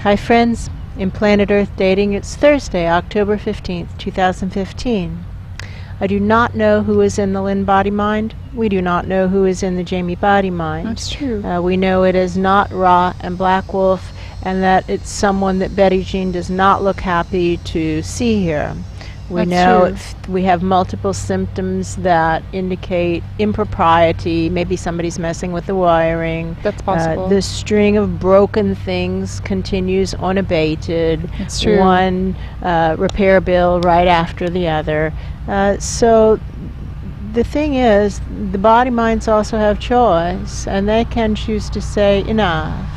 Hi friends, in Planet Earth Dating, it's Thursday, October 15th, 2015. I do not know who is in the Lynn-Body-Mind. We do not know who is in the Jamie-Body-Mind. That's true. We know it is not Ra and Black Wolf, and that it's someone that Betty Jean does not look happy to see here. We know we have multiple symptoms that indicate impropriety. Maybe somebody's messing with the wiring. That's possible. The string of broken things continues unabated. That's true. One repair bill right after the other. So the thing is, the body minds also have choice, and they can choose to say enough.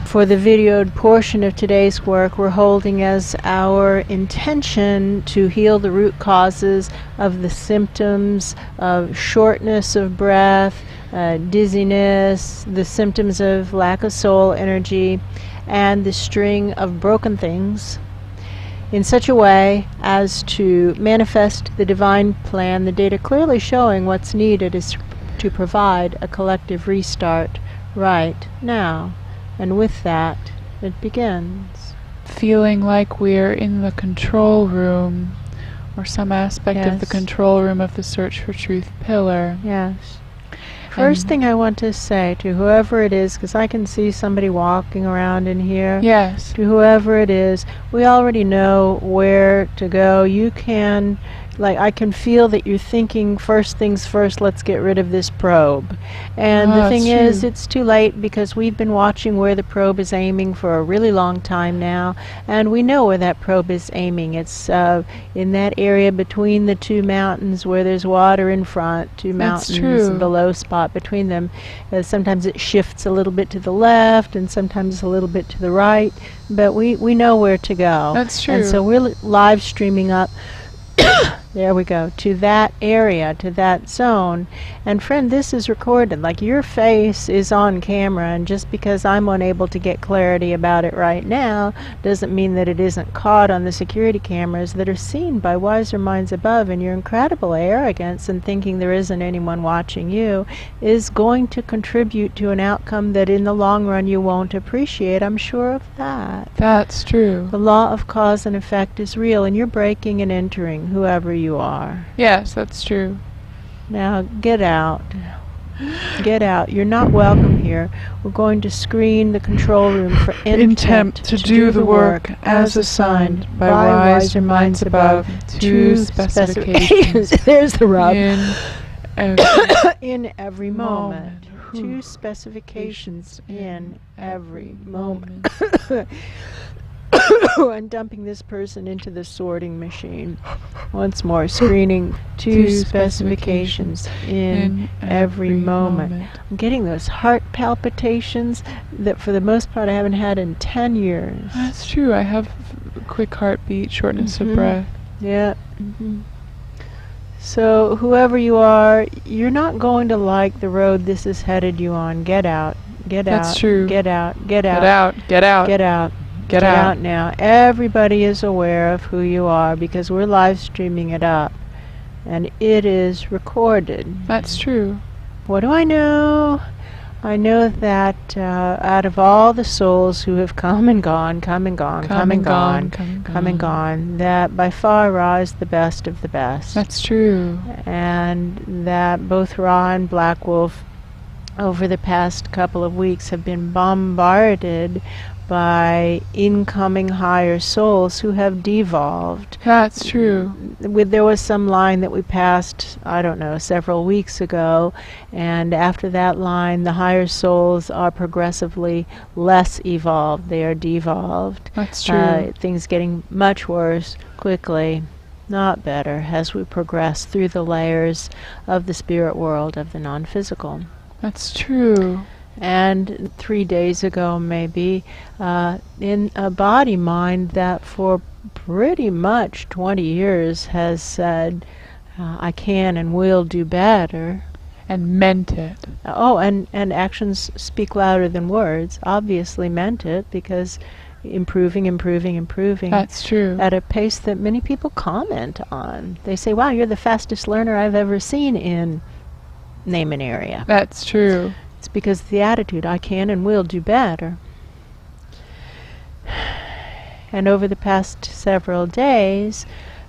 For the videoed portion of today's work, we're holding as our intention to heal the root causes of the symptoms of shortness of breath, dizziness, the symptoms of lack of soul energy, and the string of broken things in such a way as to manifest the divine plan, the data clearly showing what's needed is to provide a collective restart right now. And with that, it begins. Feeling like we're in the control room, or some aspect of the control room of the Search for Truth pillar. Yes. First thing I want to say to whoever it is, because I can see somebody walking around in here. Yes. To whoever it is, we already know where to go. You can, I can feel that you're thinking, first things first, let's get rid of this probe. And the thing is, it's too late because we've been watching where the probe is aiming for a really long time now, and we know where that probe is aiming. It's in that area between the two mountains where there's water in front, two mountains, the low spot between them. Sometimes it shifts a little bit to the left and sometimes a little bit to the right, but we know where to go. That's true. And so we're live streaming up there we go, to that area, to that zone. And friend, this is recorded. Like, your face is on camera, and just because I'm unable to get clarity about it right now doesn't mean that it isn't caught on the security cameras that are seen by wiser minds above. And your incredible arrogance in thinking there isn't anyone watching you is going to contribute to an outcome that in the long run you won't appreciate. I'm sure of that. That's true. The law of cause and effect is real, and you're breaking and entering whoever you are. Yes, that's true. Now get out. Get out. You're not welcome here. We're going to screen the control room for intent to do the work as assigned by wiser minds above to specifications. There's the rub. In every moment. To specifications in every moment. And dumping this person into the sorting machine. Once more, screening to specifications in every moment. I'm getting those heart palpitations that for the most part I haven't had in 10 years. That's true. I have quick heartbeat, shortness of breath. Yeah. So whoever you are, you're not going to like the road this has headed you on. Get out. Get out. That's true. Get out. Get out. Get out. Get out. Get out. Get out now. Everybody is aware of who you are because we're live streaming it up. And it is recorded. That's true. What do I know? I know that out of all the souls who have come and gone, that by far Ra is the best of the best. That's true. And that both Ra and Black Wolf over the past couple of weeks have been bombarded by incoming higher souls who have devolved. That's true. There was some line that we passed, I don't know, several weeks ago, and after that line, the higher souls are progressively less evolved. They are devolved. That's true. Things getting much worse quickly, not better, as we progress through the layers of the spirit world of the non-physical. That's true. And 3 days ago, maybe, in a body mind that for pretty much 20 years has said, I can and will do better. And meant it. And actions speak louder than words. Obviously meant it, because improving. That's true. At a pace that many people comment on. They say, wow, you're the fastest learner I've ever seen in name an area. That's true. It's because of the attitude, I can and will do better. And over the past several days,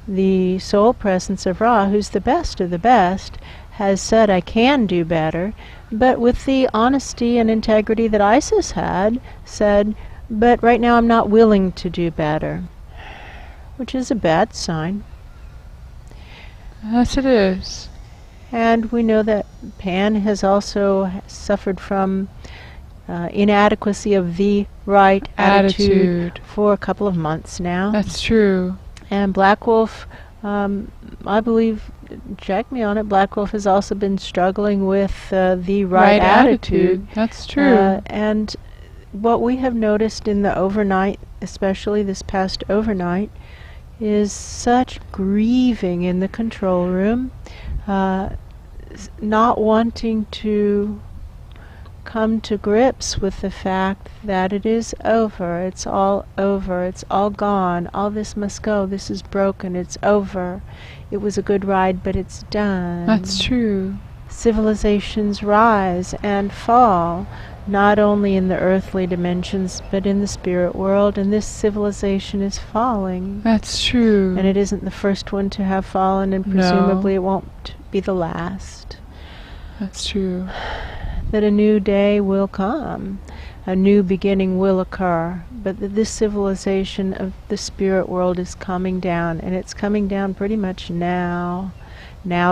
the soul presence of Ra, who's the best of the best, has said, I can do better, but with the honesty and integrity that Isis had, said, but right now I'm not willing to do better, which is a bad sign. Yes, it is. And we know that Pan has also suffered from inadequacy of the right attitude for a couple of months now. That's true. And Black Wolf, I believe, check me on it, Black Wolf has also been struggling with the right attitude. That's true. And what we have noticed in the overnight, especially this past overnight, is such grieving in the control room, not wanting to come to grips with the fact that it is over, it's all gone, all this must go, this is broken, it's over, it was a good ride but it's done. That's true. Civilizations rise and fall, not only in the earthly dimensions but in the spirit world, and this civilization is falling. That's true. And it isn't the first one to have fallen, and presumably it won't be the last. That's true. That a new day will come, a new beginning will occur, but that this civilization of the spirit world is coming down, and it's coming down pretty much now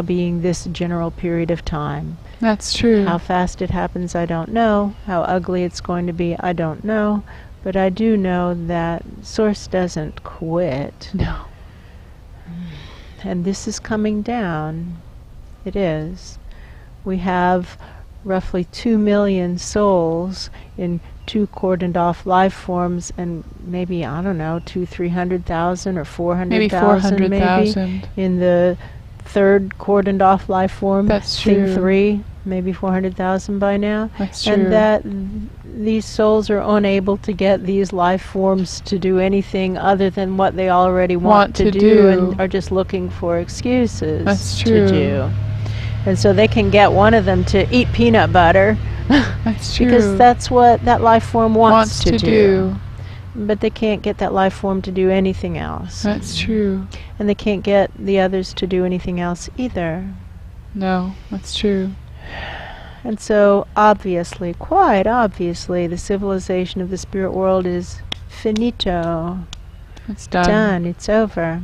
being this general period of time. That's true. How fast it happens, I don't know. How ugly it's going to be, I don't know. But I do know that Source doesn't quit. No. And this is coming down. It is. We have roughly 2 million souls in 2 cordoned off life forms, and maybe, I don't know, 300,000 or 400,000 maybe in the 3rd cordoned off life form. That's Thing true. 3, maybe 400,000 by now. That's true. And that these souls are unable to get these life forms to do anything other than what they already want to do, and are just looking for excuses That's true. to do. And so they can get one of them to eat peanut butter. That's true. Because that's what that life form wants to do. But they can't get that life form to do anything else. That's true. And they can't get the others to do anything else either. No, that's true. And so, obviously, quite obviously, the civilization of the spirit world is finito. It's done. Done. It's over.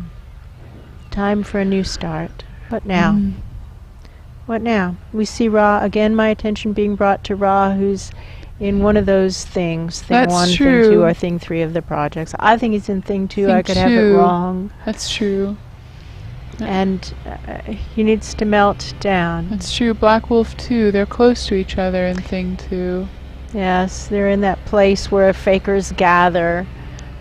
Time for a new start. What now? What now? We see Ra, again my attention being brought to Ra, who's in one of those things, thing That's 1, true. thing 2, or thing 3 of the projects. I think he's in thing 2, Thing I could have it 2. wrong. That's true. And he needs to melt down. That's true. Black Wolf too. They're close to each other in thing 2. Yes, they're in that place where fakers gather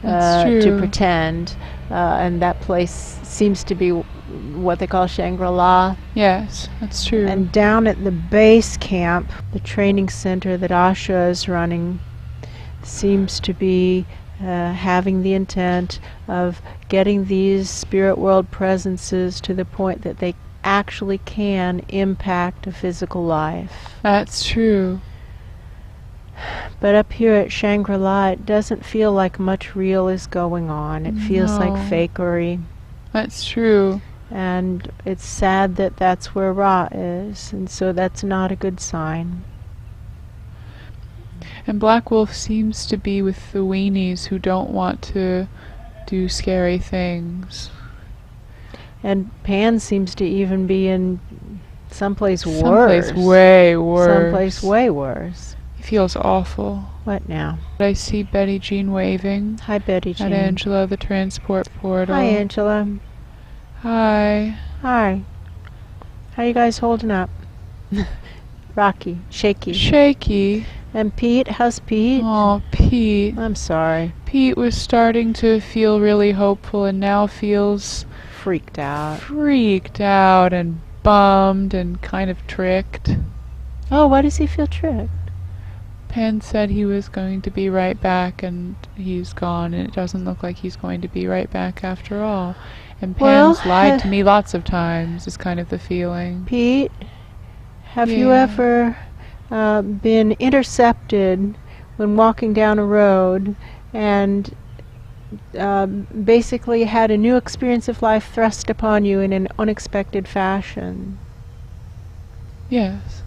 That's to true. pretend. And that place seems to be what they call Shangri-La. Yes, that's true. And down at the base camp, the training center that Asha is running seems to be having the intent of getting these spirit world presences to the point that they actually can impact a physical life. That's true. But up here at Shangri-La, it doesn't feel like much real is going on. It feels like No. fakery. That's true. And it's sad that that's where Ra is, and so that's not a good sign. And Black Wolf seems to be with the weenies who don't want to do scary things. And Pan seems to even be in someplace worse. Someplace way worse. Someplace way worse. He feels awful. What now? I see Betty Jean waving Hi, Betty Jean. at Angela, the transport portal. Hi, Angela. Hi. Hi. How you guys holding up? Rocky. Shaky. Shaky. And Pete? How's Pete? Oh, Pete. I'm sorry. Pete was starting to feel really hopeful and now feels Freaked out. freaked out and bummed and kind of tricked. Oh, why does he feel tricked? Pan said he was going to be right back and he's gone, and it doesn't look like he's going to be right back after all. And Pan's lied to me lots of times, is kind of the feeling. Pete, have you Yeah. ever been intercepted when walking down a road, and basically had a new experience of life thrust upon you in an unexpected fashion. Yes.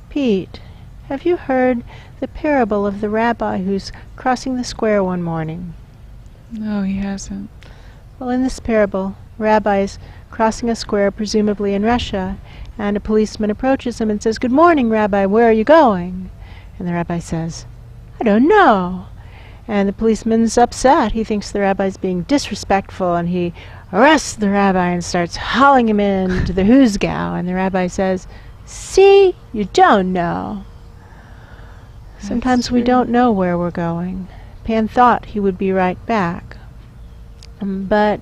Pete, have you heard the parable of the rabbi who's crossing the square one morning? No, he hasn't. Well, in this parable, rabbi is crossing a square, presumably in Russia, and a policeman approaches him and says, "Good morning, Rabbi, where are you going?" And the rabbi says, "I don't know." And the policeman's upset. He thinks the rabbi's being disrespectful, and he arrests the rabbi and starts hauling him into the huzgau. And the rabbi says, "See, you don't know." Sometimes we don't know where we're going. Pan thought he would be right back, but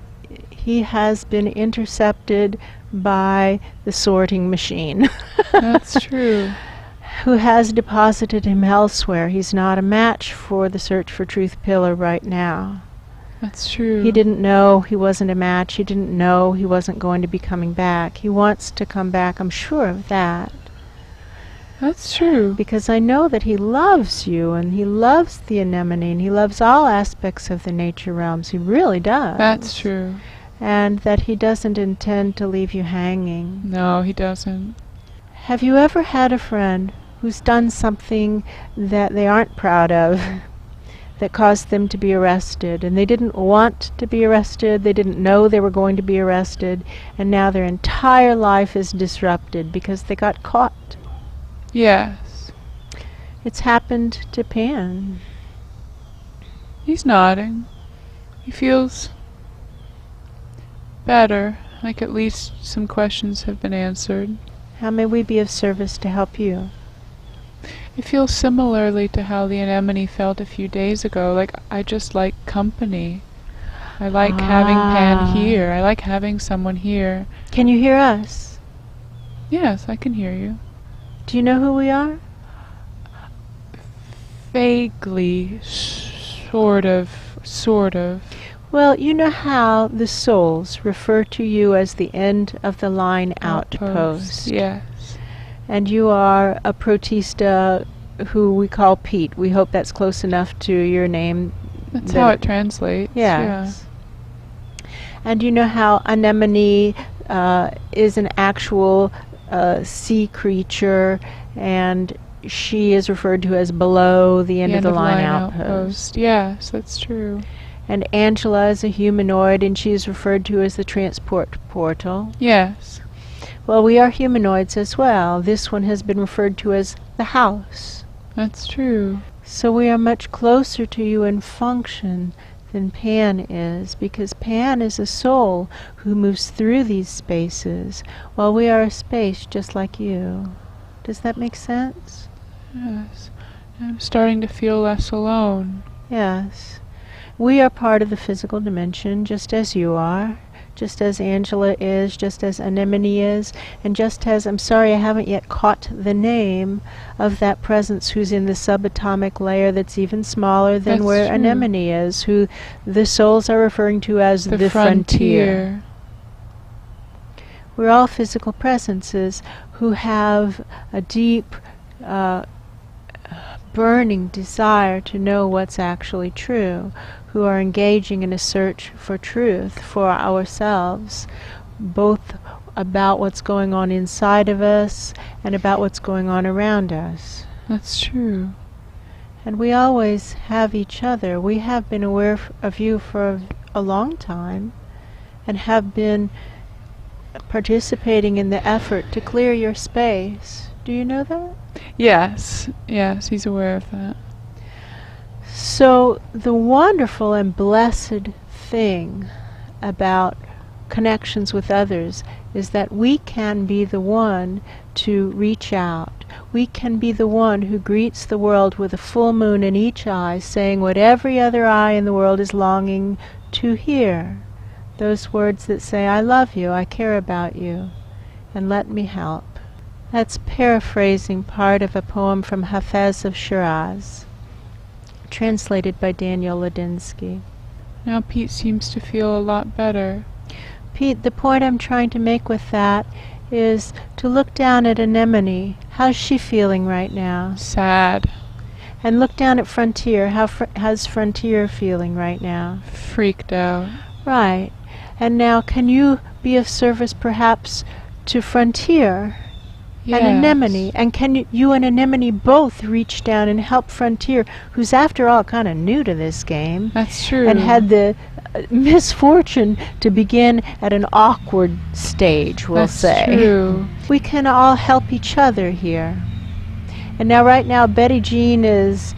he has been intercepted by the sorting machine. That's true. Who has deposited him elsewhere. He's not a match for the Search for Truth pillar right now. That's true. He didn't know he wasn't a match. He didn't know he wasn't going to be coming back. He wants to come back, I'm sure of that. That's true. Because I know that he loves you, and he loves the anemone, and he loves all aspects of the nature realms. He really does. That's true. And that he doesn't intend to leave you hanging. No, he doesn't. Have you ever had a friend who's done something that they aren't proud of, that caused them to be arrested, and they didn't want to be arrested, they didn't know they were going to be arrested, and now their entire life is disrupted because they got caught? Yes. It's happened to Pan. He's nodding. He feels better, like at least some questions have been answered. How may we be of service to help you? It feels similarly to how the anemone felt a few days ago. Like, I just like company. I like having Pan here. I like having someone here. Can you hear us? Yes, I can hear you. Do you know who we are? Vaguely, sort of. Well, you know how the souls refer to you as the end of the line outpost. Yes. And you are a protista who we call Pete. We hope that's close enough to your name. That's how it translates. Yes. Yeah. And you know how anemone is an actual sea creature, and she is referred to as below the end of the line outpost. Yes, that's true. And Angela is a humanoid, and she is referred to as the transport portal. Yes. Well, we are humanoids as well. This one has been referred to as the house. That's true. So we are much closer to you in function than Pan is, because Pan is a soul who moves through these spaces, while we are a space just like you. Does that make sense? Yes. I'm starting to feel less alone. Yes. We are part of the physical dimension, just as you are, just as Angela is, just as Anemone is, and just as, I'm sorry I haven't yet caught the name of that presence who's in the subatomic layer that's even smaller than where Anemone is, who the souls are referring to as the frontier. We're all physical presences who have a deep, burning desire to know what's actually true, who are engaging in a search for truth for ourselves, both about what's going on inside of us and about what's going on around us. That's true. And we always have each other. We have been aware of you for a long time and have been participating in the effort to clear your space. Do you know that? Yes, he's aware of that. So the wonderful and blessed thing about connections with others is that we can be the one to reach out. We can be the one who greets the world with a full moon in each eye, saying what every other eye in the world is longing to hear. Those words that say, I love you, I care about you, and let me help. That's paraphrasing part of a poem from Hafez of Shiraz, translated by Daniel Ladinsky. Now Pete seems to feel a lot better. Pete, the point I'm trying to make with that is to look down at Anemone. How's she feeling right now? Sad. And look down at Frontier. How's Frontier feeling right now? Freaked out. Right. And now can you be of service perhaps to Frontier Yes. and Anemone? And can you and Anemone both reach down and help Frontier, who's after all kind of new to this game? That's true. And had the misfortune to begin at an awkward stage, we'll say. That's true. We can all help each other here. And now, right now, Betty Jean is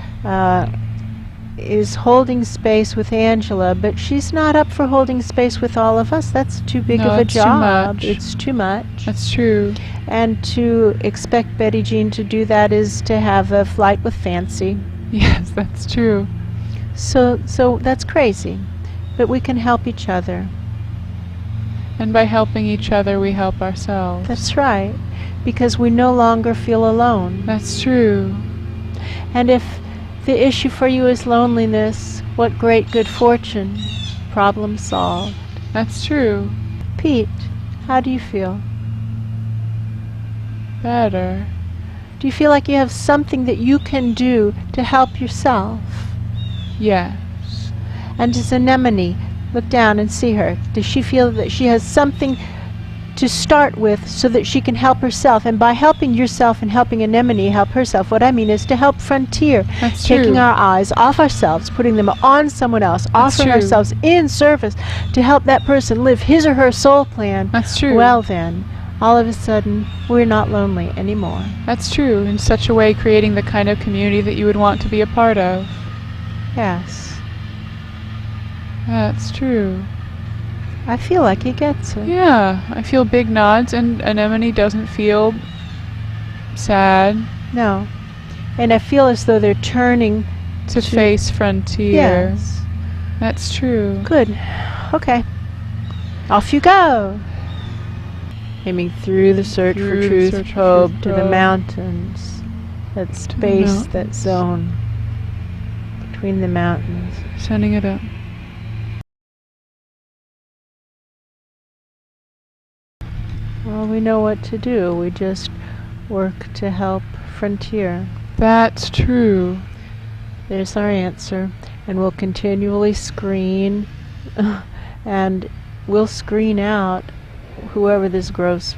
holding space with Angela, but she's not up for holding space with all of us. That's too big No, of a it's too job. much. It's too much. That's true. And to expect Betty Jean to do that is to have a flight with fancy. Yes, that's true. So that's crazy. But we can help each other. And by helping each other, we help ourselves. That's right. Because we no longer feel alone. That's true. And if the issue for you is loneliness, what great good fortune. Problem solved. That's true. Pete, how do you feel? Better. Do you feel like you have something that you can do to help yourself? Yes. And does Anemone look down and see her? Does she feel that she has something to start with so that she can help herself? And by helping yourself and helping Anemone help herself, what I mean is to help Frontier. That's taking true. our eyes off ourselves, putting them on someone else, offering true. ourselves in service to help that person live his or her soul plan. That's true. Well then, all of a sudden, we're not lonely anymore. That's true. In such a way, creating the kind of community that you would want to be a part of. Yes. That's true. I feel like he gets it. Yeah, I feel big nods, and Anemone doesn't feel sad No. And I feel as though they're turning to face Frontier. Yes. That's true. Good. Okay. Off you go. Aiming through the search for Through the truth search for probe truth to the probe. mountains. That To the space, that mountains. zone between the mountains. Sending it up. Well, we know what to do. We just work to help Frontier. That's true. There's our answer. And we'll continually screen and we'll screen out whoever these gross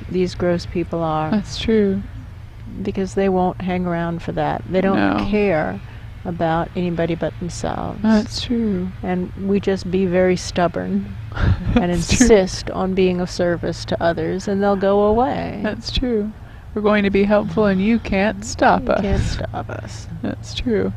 people are, That's true. because they won't hang around for that. They don't No. care about anybody but themselves. That's true. And we just be very stubborn and That's true. insist on being of service to others, and they'll go away. That's true. We're going to be helpful, and you can't stop You us. can't stop us. That's true.